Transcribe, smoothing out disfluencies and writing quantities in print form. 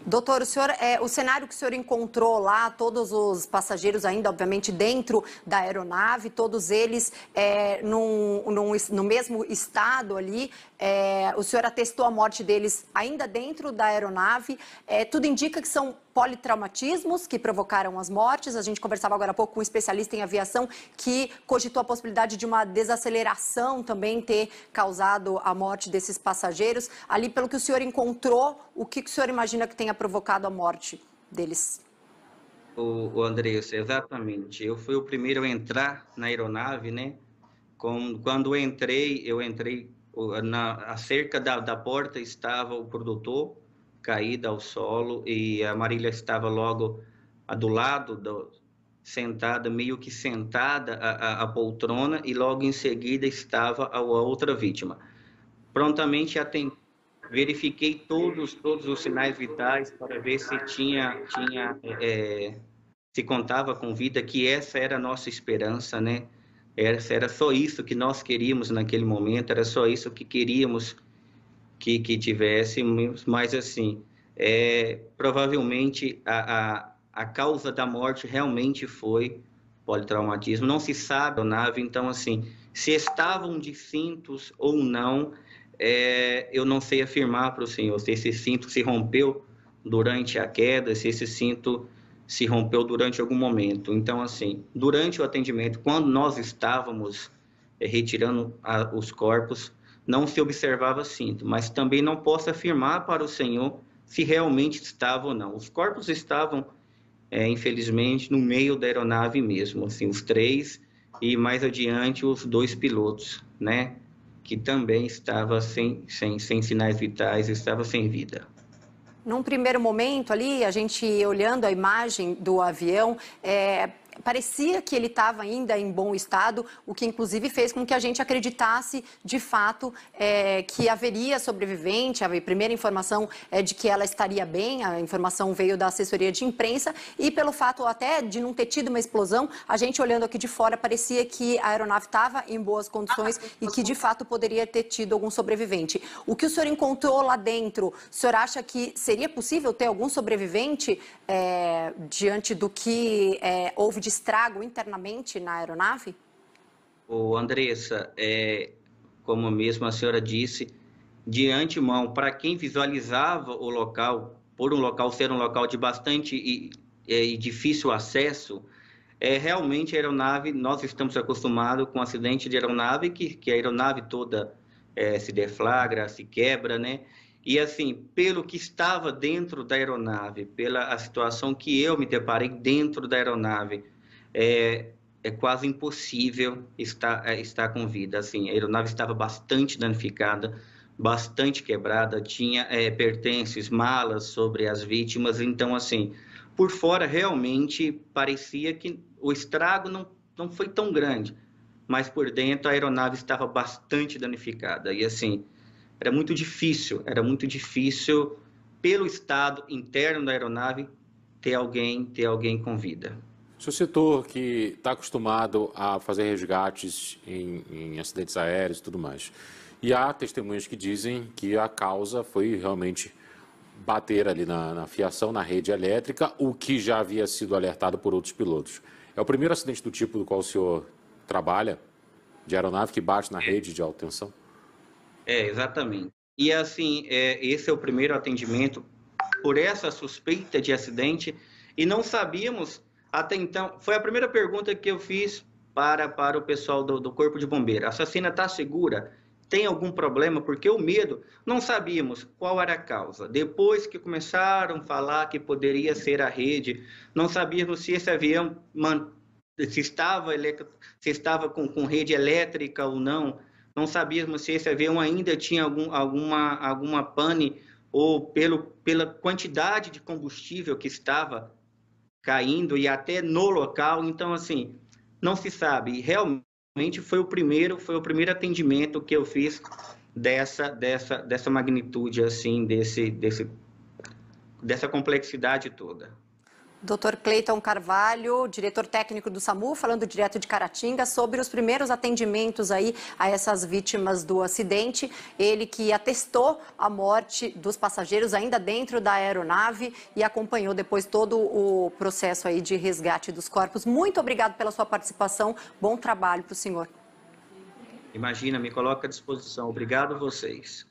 Doutor, o cenário que o senhor encontrou lá, todos os passageiros ainda, obviamente, dentro da aeronave, todos eles no mesmo estado ali, o senhor atestou a morte deles ainda dentro da aeronave, tudo indica que são politraumatismos que provocaram as mortes. A gente conversava agora há pouco com um especialista em aviação que cogitou a possibilidade de uma desaceleração também ter causado a morte desses passageiros. Ali, pelo que o senhor encontrou, o que o senhor imagina que tenha provocado a morte deles? O Andressa, exatamente. Eu fui o primeiro a entrar na aeronave, né? Quando eu entrei acerca da porta estava o produtor caído ao solo e a Marília estava logo do lado, sentada, meio que sentada a poltrona, e logo em seguida estava a outra vítima. Prontamente verifiquei todos os sinais vitais para ver se se contava com vida, que essa era a nossa esperança, né? Era só isso que nós queríamos naquele momento, era só isso que queríamos que tivéssemos, mas assim, provavelmente a causa da morte realmente foi politraumatismo. Não se sabe a nave, então assim, se estavam de cintos ou não, eu não sei afirmar para o senhor se esse cinto se rompeu durante a queda, se esse cinto se rompeu durante algum momento. Então, assim, durante o atendimento, quando nós estávamos retirando os corpos, não se observava cinto, mas também não posso afirmar para o senhor se realmente estava ou não. Os corpos estavam, infelizmente, no meio da aeronave mesmo, assim, os três, e mais adiante os dois pilotos, né, que também estava sem sinais vitais, estava sem vida. Num primeiro momento ali, a gente olhando a imagem do avião, parecia que ele estava ainda em bom estado, o que inclusive fez com que a gente acreditasse de fato que haveria sobrevivente. A primeira informação é de que ela estaria bem, a informação veio da assessoria de imprensa, e pelo fato até de não ter tido uma explosão, a gente olhando aqui de fora parecia que a aeronave estava em boas condições e que de fato poderia ter tido algum sobrevivente. O que o senhor encontrou lá dentro, o senhor acha que seria possível ter algum sobrevivente diante do que houve de estrago internamente na aeronave? Andressa, como mesmo a senhora disse, de antemão, para quem visualizava o local, por um local ser um local de bastante e difícil acesso, realmente a aeronave, nós estamos acostumados com acidente de aeronave, que a aeronave toda se deflagra, se quebra, né? E assim, pelo que estava dentro da aeronave, pela a situação que eu me deparei dentro da aeronave, é quase impossível estar com vida. Assim, a aeronave estava bastante danificada, bastante quebrada, tinha pertences, malas sobre as vítimas. Então, assim, por fora realmente parecia que o estrago não foi tão grande, mas por dentro a aeronave estava bastante danificada. E assim, era muito difícil pelo estado interno da aeronave ter alguém com vida. O senhor citou que está acostumado a fazer resgates em acidentes aéreos e tudo mais. E há testemunhas que dizem que a causa foi realmente bater ali na fiação, na rede elétrica, o que já havia sido alertado por outros pilotos. É o primeiro acidente do tipo do qual o senhor trabalha, de aeronave que bate na rede de alta tensão? Exatamente. E assim, esse é o primeiro atendimento por essa suspeita de acidente, e não sabíamos até então. Foi a primeira pergunta que eu fiz para o pessoal do Corpo de Bombeiro. A assassina está segura? Tem algum problema? Porque o medo, não sabíamos qual era a causa. Depois que começaram a falar que poderia ser a rede, não sabíamos se esse avião se estava com rede elétrica ou não. Não sabíamos se esse avião ainda tinha alguma pane, ou pela quantidade de combustível que estava caindo e até no local. Então, assim, não se sabe. Realmente foi o primeiro atendimento que eu fiz dessa magnitude, assim, dessa complexidade toda. Dr. Cleiton Carvalho, diretor técnico do SAMU, falando direto de Caratinga sobre os primeiros atendimentos aí a essas vítimas do acidente. Ele que atestou a morte dos passageiros ainda dentro da aeronave e acompanhou depois todo o processo aí de resgate dos corpos. Muito obrigado pela sua participação. Bom trabalho para o senhor. Imagina, me coloca à disposição. Obrigado a vocês.